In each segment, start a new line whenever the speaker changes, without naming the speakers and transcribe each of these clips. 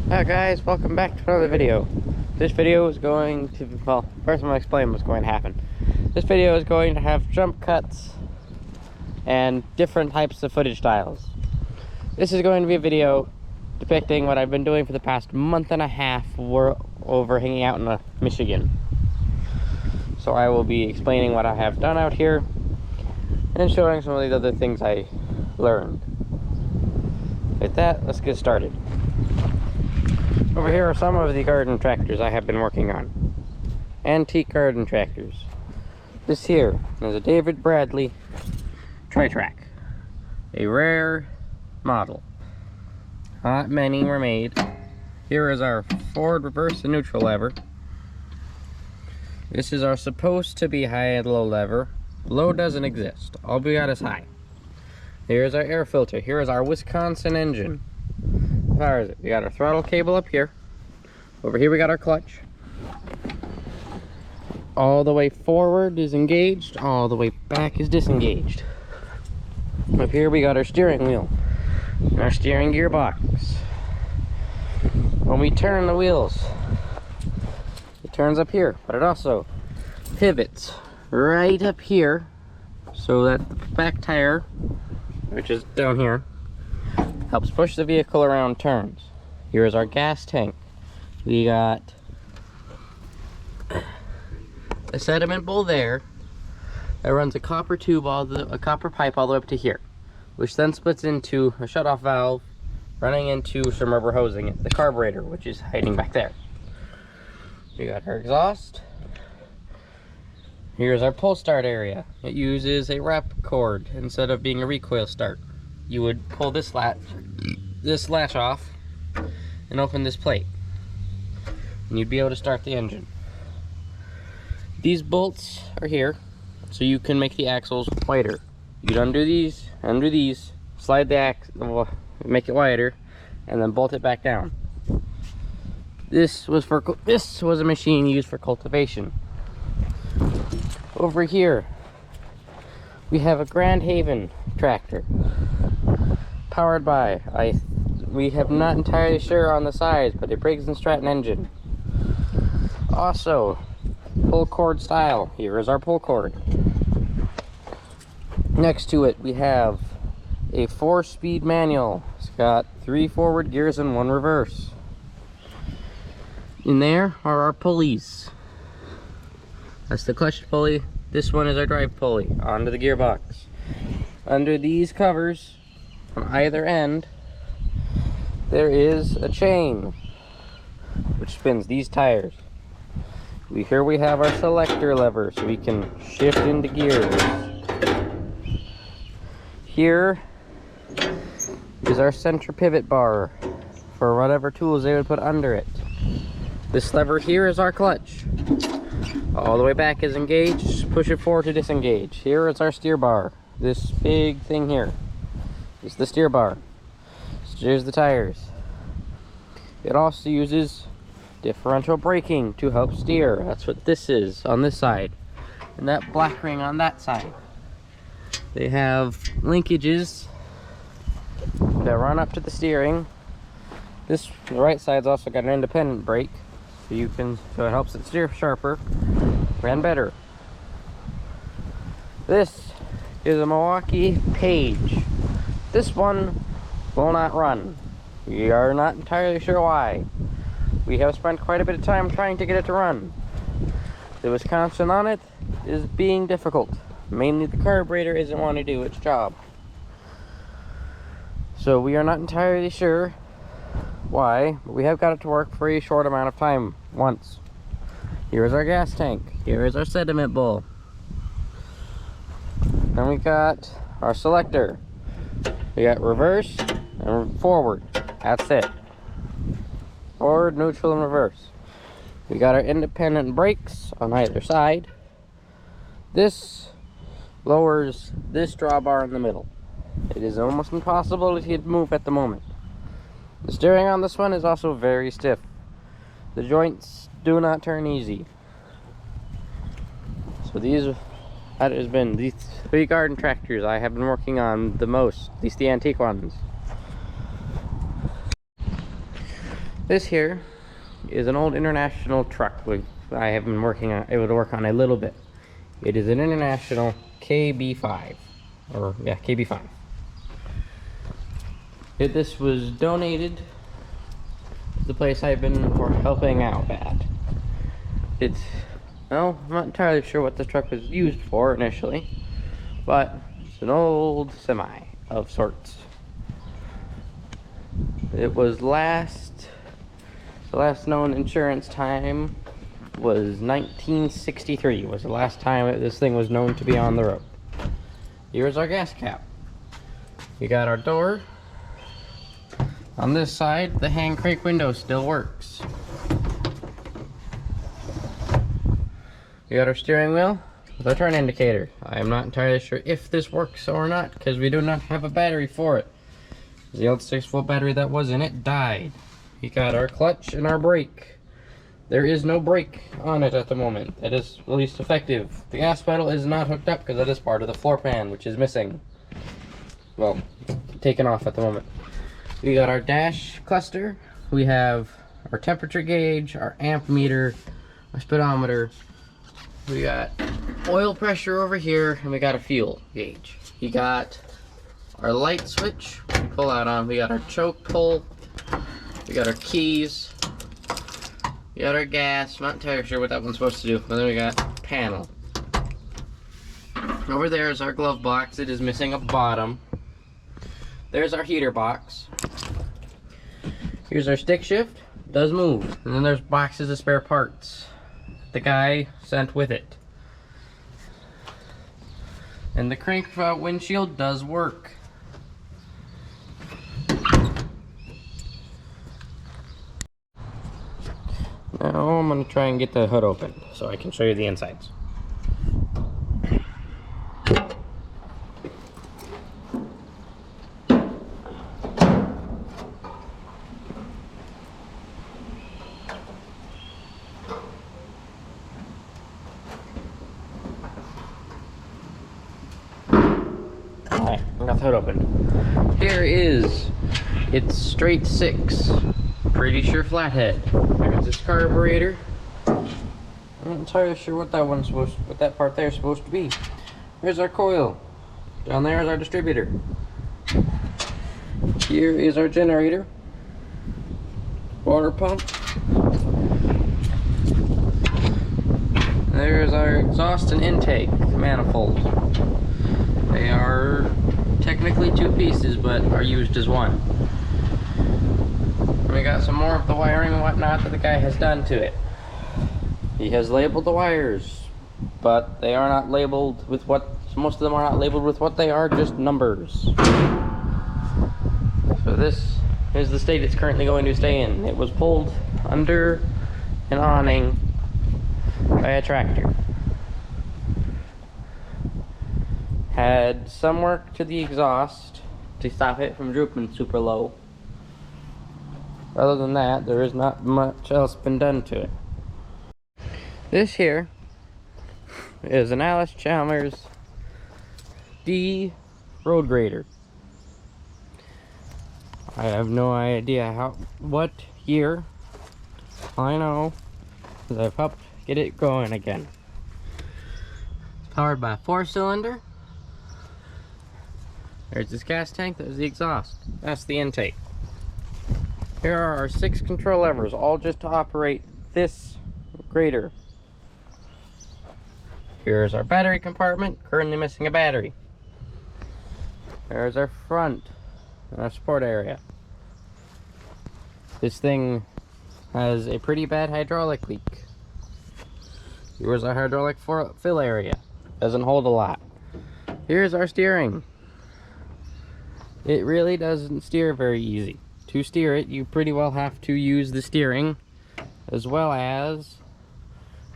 Hi guys, welcome back to another video. This video is going to, well, first I'm going to explain what's going to happen. This video is going to have jump cuts and different types of footage styles. This is going to be a video depicting what I've been doing for the past month and a half over hanging out in Michigan. So I will be explaining what I have done out here and showing some of the other things I learned. With that, let's get started. Over here are some of the garden tractors I have been working on. Antique garden tractors. This here is a David Bradley Tri-Track. A rare model. Not many were made. Here is our forward, reverse, and neutral lever. This is our supposed to be high and low lever. Low doesn't exist. All we got is high. Here's our air filter. Here is our Wisconsin engine. As far as it, we got our throttle cable up here. Over here we got our clutch. All the way forward is engaged, all the way back is disengaged. Up here we got our steering wheel and our steering gearbox. When we turn the wheels, it turns up here, but it also pivots right up here so that the back tire, which is down here, helps push the vehicle around turns. Here's our gas tank. We got a sediment bowl there that runs a copper tube, a copper pipe all the way up to here, which then splits into a shutoff valve running into some rubber hosing at the carburetor, which is hiding back there. We got our exhaust. Here's our pull start area. It uses a wrap cord instead of being a recoil start. You would pull this latch off and open this plate, and you'd be able to start the engine. These bolts are here so you can make the axles wider. You'd undo these, slide the axle, make it wider, and then bolt it back down. This was a machine used for cultivation. Over here we have a Grand Haven tractor powered by, we have not entirely sure on the size, but a Briggs & Stratton engine. Also, pull cord style. Here is our pull cord. Next to it we have a 4-speed manual. It's got 3 forward gears and 1 reverse. In there are our pulleys. That's the clutch pulley. This one is our drive pulley onto the gearbox. Under these covers on either end there is a chain which spins these tires. Here we have our selector lever so we can shift into gears. Here is our center pivot bar for whatever tools they would put under it. This lever here is our clutch. All the way back is engaged, push it forward to disengage. Here is our steer bar. This big thing here is the steer bar. Steers the tires. It also uses differential braking to help steer. That's what this is on this side, and that black ring on that side. They have linkages that run up to the steering. The right side's also got an independent brake, so it helps it steer sharper and better. This is a Milwaukee Page. This one will not run. We are not entirely sure why. We have spent quite a bit of time trying to get it to run. The Wisconsin on it is being difficult. Mainly the carburetor isn't wanting to do its job. So we are not entirely sure why, but we have got it to work for a short amount of time once. Here is our gas tank. Here is our sediment bowl. Then we got our selector. We got reverse and forward. That's it. Forward, neutral, and reverse. We got our independent brakes on either side. This lowers this drawbar in the middle. It is almost impossible to move at the moment. The steering on this one is also very stiff. The joints do not turn easy. So that has been these 3 garden tractors I have been working on the most, at least the antique ones. This here is an old International truck I have been working on. It would work on a little bit. It is an International KB5, or yeah, KB5. This was donated to the place I've been helping out at. Well, I'm not entirely sure what this truck was used for initially, but it's an old semi of sorts. It was the last known insurance time was 1963 was the last time this thing was known to be on the road. Here's our gas cap. We got our door. On this side, the hand crank window still works. We got our steering wheel with our turn indicator. I am not entirely sure if this works or not because we do not have a battery for it. The old 6-volt battery that was in it died. We got our clutch and our brake. There is no brake on it at the moment. That is the least effective. The gas pedal is not hooked up because that is part of the floor pan, which is missing. Well, taken off at the moment. We got our dash cluster. We have our temperature gauge, our amp meter, our speedometer. We got oil pressure over here, and we got a fuel gauge. We got our light switch, pull out on. We got our choke pull. We got our keys. We got our gas. Not entirely sure what that one's supposed to do. But then we got panel. Over there is our glove box. It is missing a bottom. There's our heater box. Here's our stick shift. It does move. And then there's boxes of spare parts the guy sent with it. And the crank windshield does work. Now I'm going to try and get the hood open so I can show you the insides. Alright, I got the hood open. Here is its straight 6. Pretty sure flathead. There's its carburetor. I'm not entirely sure what that part there is supposed to be. There's our coil. Down there is our distributor. Here is our generator. Water pump. There's our exhaust and intake manifold. They are technically 2 pieces, but are used as one. We got some more of the wiring and whatnot that the guy has done to it. He has labeled the wires, but they are not labeled with most of them are not labeled with what they are, just numbers. So this is the state it's currently going to stay in. It was pulled under an awning by a tractor. Had some work to the exhaust to stop it from drooping super low. Other than that, there is not much else been done to it. This here is an Allis Chalmers D road grader. I have no idea what year. All I know is I've helped get it going again. It's powered by a 4-cylinder. There's this gas tank. There's the exhaust. That's the intake. Here are our 6 control levers, all just to operate this grader. Here's our battery compartment, currently missing a battery. There's our front and our support area. This thing has a pretty bad hydraulic leak. Here's our hydraulic fill area. Doesn't hold a lot. Here's our steering. It really doesn't steer very easy. To steer it, you pretty well have to use the steering as well as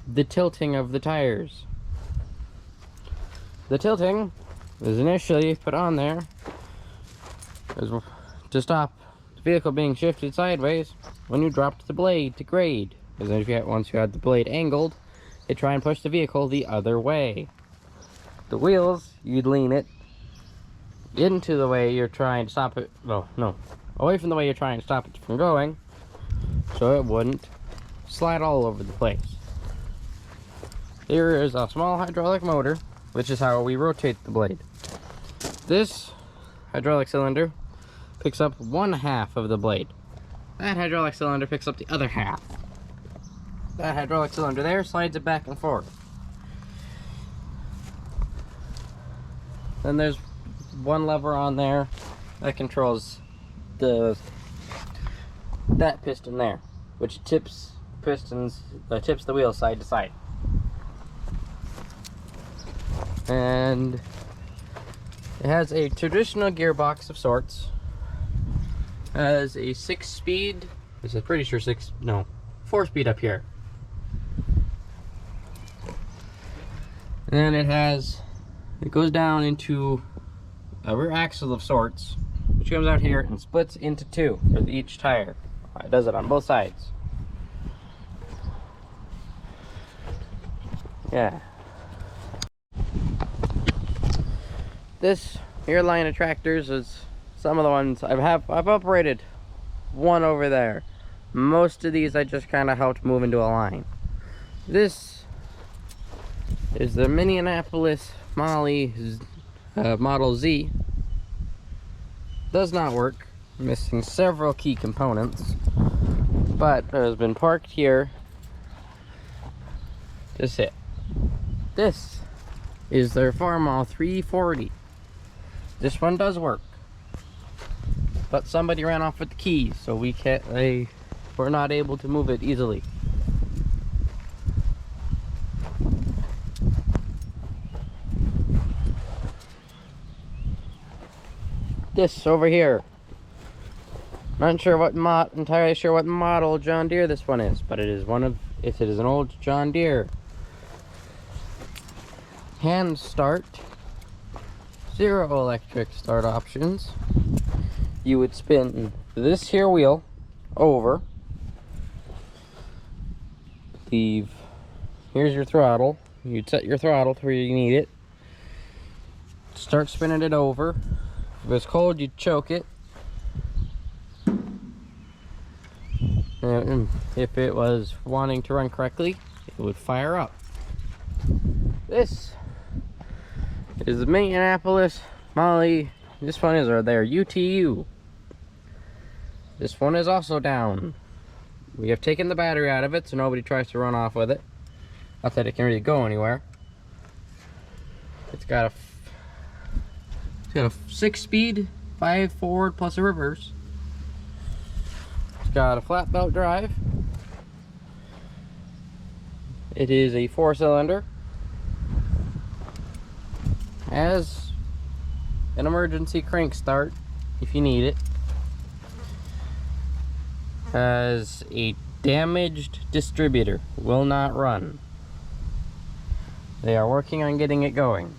the tilting of the tires. The tilting was initially put on there to stop the vehicle being shifted sideways when you dropped the blade to grade. Because once you had the blade angled, it try and push the vehicle the other way. The wheels, you'd lean it into the way you're trying to stop it. Well, no. Away from the way you're trying to stop it from going. so it wouldn't slide all over the place. Here is a small hydraulic motor, which is how we rotate the blade. This hydraulic cylinder picks up 1/2 of the blade. That hydraulic cylinder picks up the other half. That hydraulic cylinder there slides it back and forth. Then there's one lever on there that controls that piston there, which tips the wheel side to side. And it has a traditional gearbox of sorts. It has a 6-speed. This is pretty sure 4-speed up here. And then it goes down into a rear axle of sorts, which comes out here and splits into 2 for each tire. It does it on both sides. Yeah. This here line of tractors is some of the ones I've operated one over there. Most of these I just kind of helped move into a line. This is the Minneapolis Molly Model Z. Does not work, missing several key components, but it has been parked here to sit. This is their Farmall 340. This one does work, but somebody ran off with the keys, so we're not able to move it easily. This over here, not sure entirely sure what model John Deere this one is, but it is an old John Deere. Hand start, 0 electric start options. You would spin this here wheel over. Here's your throttle. You'd set your throttle to where you need it. Start spinning it over. If it was cold, you'd choke it. And if it was wanting to run correctly, it would fire up. This is the Minneapolis Molly. This one is their UTU. This one is also down. We have taken the battery out of it so nobody tries to run off with it. Not that it can really go anywhere. It's got a 6-speed, 5 forward plus a reverse. It's got a flat belt drive. It is a 4-cylinder. Has an emergency crank start if you need it. Has a damaged distributor, will not run. They are working on getting it going.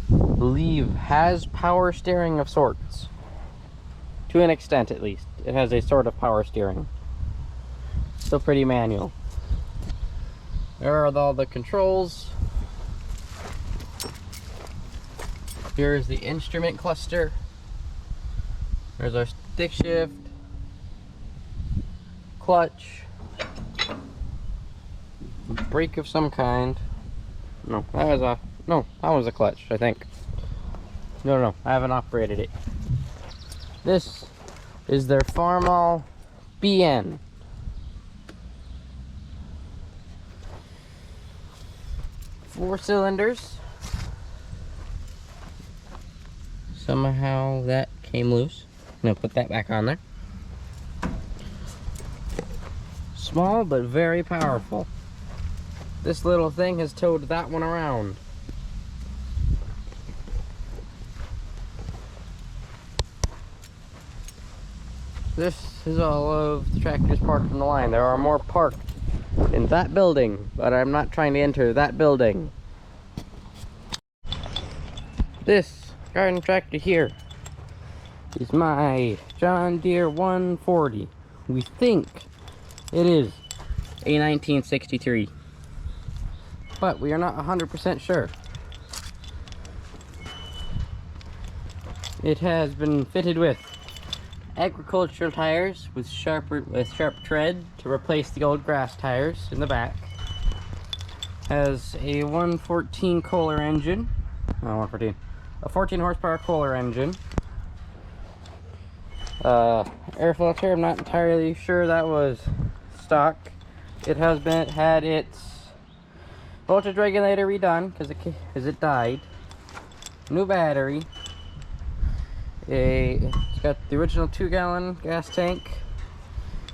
Believe has power steering of sorts, to an extent at least. It has a sort of power steering, still pretty manual. There are all the controls. Here's the instrument cluster. There's our stick shift, clutch, brake of some kind. That was a clutch, I think. No, I haven't operated it. This is their Farmall BN. Four cylinders. Somehow that came loose. I'm gonna put that back on there. Small but very powerful. This little thing has towed that one around. This is all of the tractors parked in the line. There are more parked in that building, but I'm not trying to enter that building. This garden tractor here is my John Deere 140. We think it is a 1963, but we are not 100% sure. It has been fitted with agricultural tires with sharp tread to replace the old grass tires in the back. Has a 114 Kohler engine. Oh, a 14 horsepower Kohler engine. Air filter, I'm not entirely sure that was stock. It has had its voltage regulator redone because it died. New battery. It's got the original 2-gallon gas tank.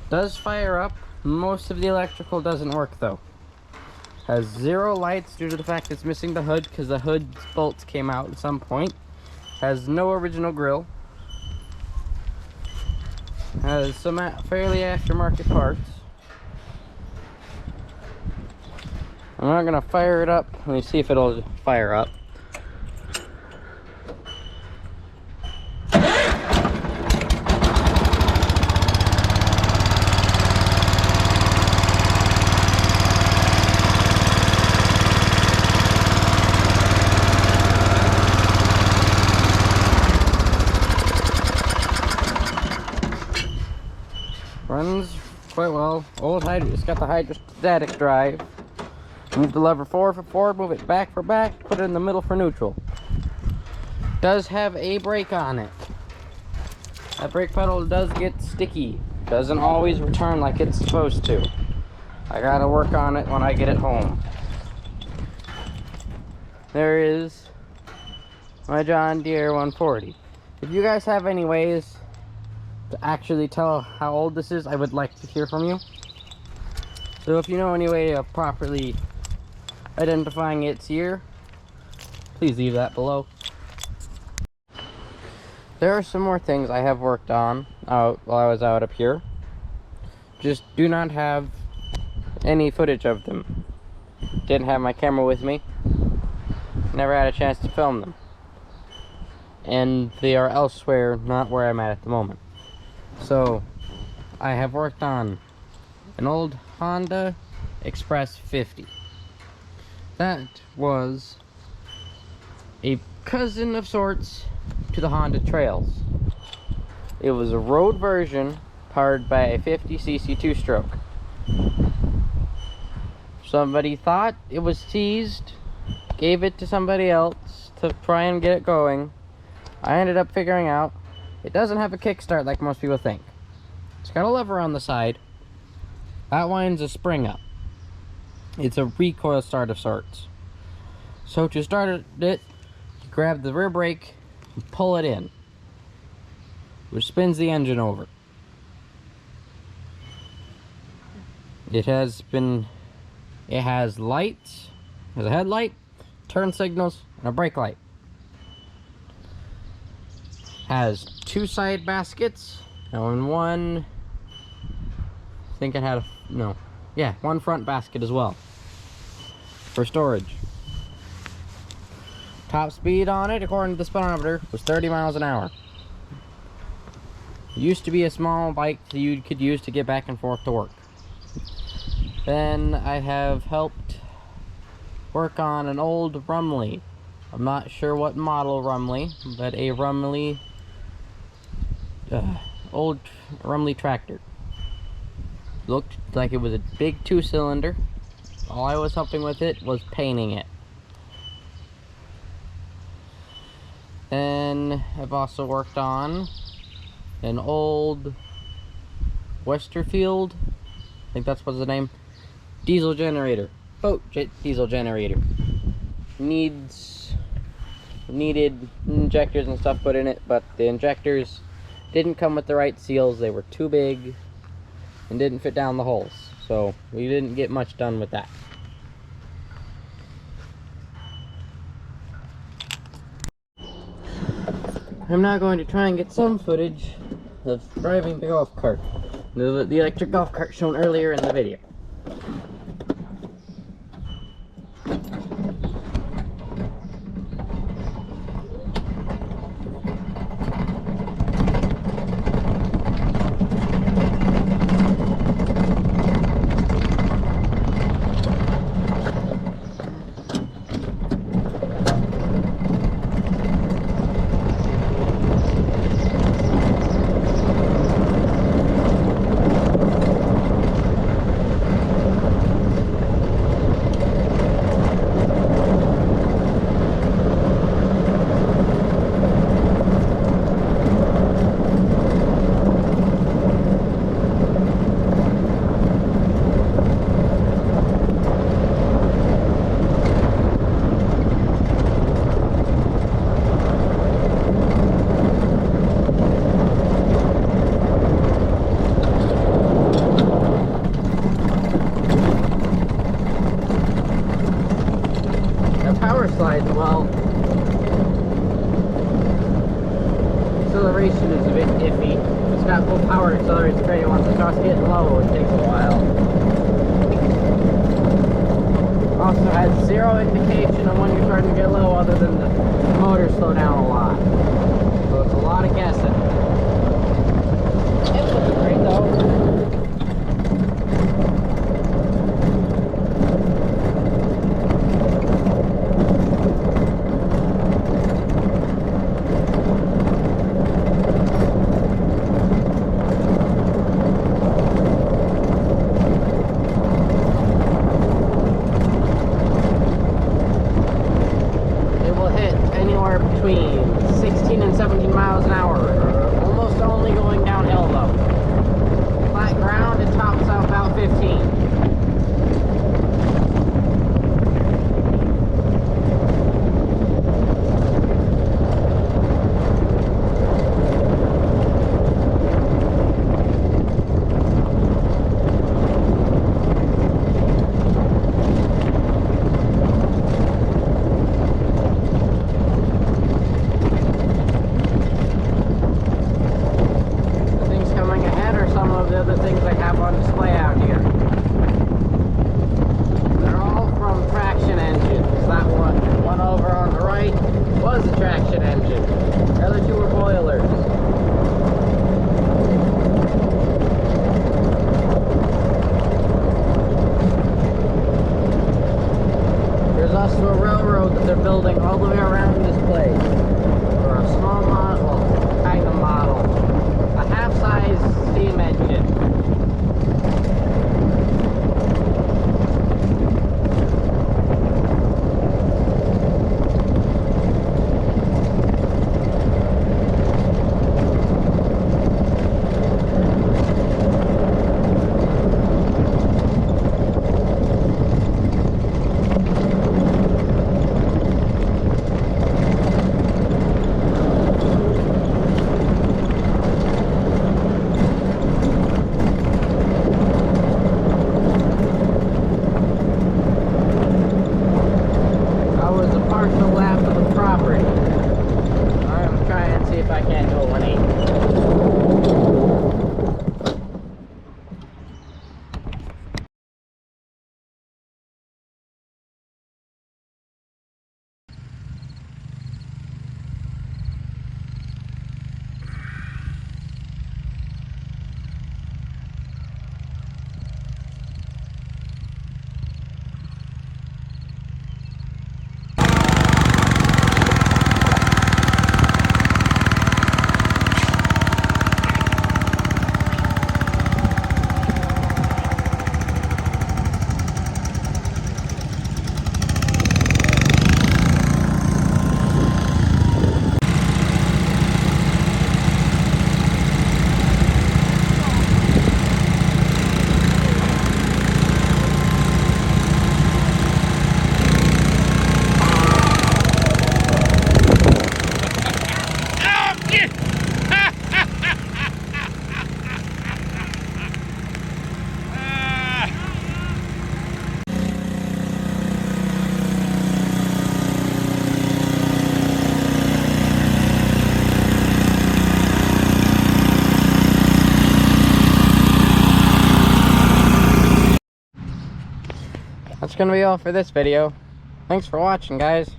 Does fire up. Most of the electrical doesn't work though. Has 0 lights due to the fact it's missing the hood because the hood's bolts came out at some point. Has no original grille. Has some fairly aftermarket parts. I'm not gonna fire it up. Let me see if it'll fire up. Runs quite well. Old it's got the hydrostatic drive. Move the lever forward for forward, move it back for back, put it in the middle for neutral. Does have a brake on it. That brake pedal does get sticky. Doesn't always return like it's supposed to. I gotta work on it when I get it home. There is my John Deere 140. If you guys have any ways to actually tell how old this is, I would like to hear from you. So if you know any way of properly identifying its year, please leave that below. There are some more things I have worked on while I was out up here. Just do not have any footage of them. Didn't have my camera with me. Never had a chance to film them. And they are elsewhere, not where I'm at the moment. So, I have worked on an old Honda Express 50. That was a cousin of sorts to the Honda Trails. It was a road version powered by a 50cc 2-stroke. Somebody thought it was seized, gave it to somebody else to try and get it going. I ended up figuring out it doesn't have a kickstart like most people think. It's got a lever on the side. That winds a spring up. It's a recoil start of sorts. So to start it, you grab the rear brake and pull it in, which spins the engine over. It has lights, has a headlight, turn signals, and a brake light. Has 2 side baskets, and one, I think it had one front basket as well for storage. Top speed on it, according to the speedometer, was 30 miles an hour. It used to be a small bike that you could use to get back and forth to work. Then I have helped work on an old Rumley. I'm not sure what model Rumley, but a Rumley, old Rumley tractor. Looked like it was a big 2-cylinder. All I was helping with it was painting it. Then I've also worked on an old Westerfield, I think that's what's the name, diesel generator, diesel generator. Needed injectors and stuff put in it, but the injectors didn't come with the right seals. They were too big and didn't fit down the holes, so we didn't get much done with that. I'm now going to try and get some footage of driving the golf cart, the electric golf cart shown earlier in the video. well. Acceleration is a bit iffy. It's got full power, accelerates great. Once it starts getting low, it takes a while. Also has zero indication of when you're starting to get low other than the motor slow down a lot. So it's a lot of guessing. It's looking great though. Between 16 and 17 miles an hour. Almost only going downhill though. Flat ground, it tops out about 15. The things I have on display out here. They're all from traction engines. That one over on the right was a traction engine. The other two were boilers. There's also a railroad that they're building all the way around this place. Or a small model, kind of model. A half-size steam engine. That's gonna be all for this video. Thanks for watching, guys.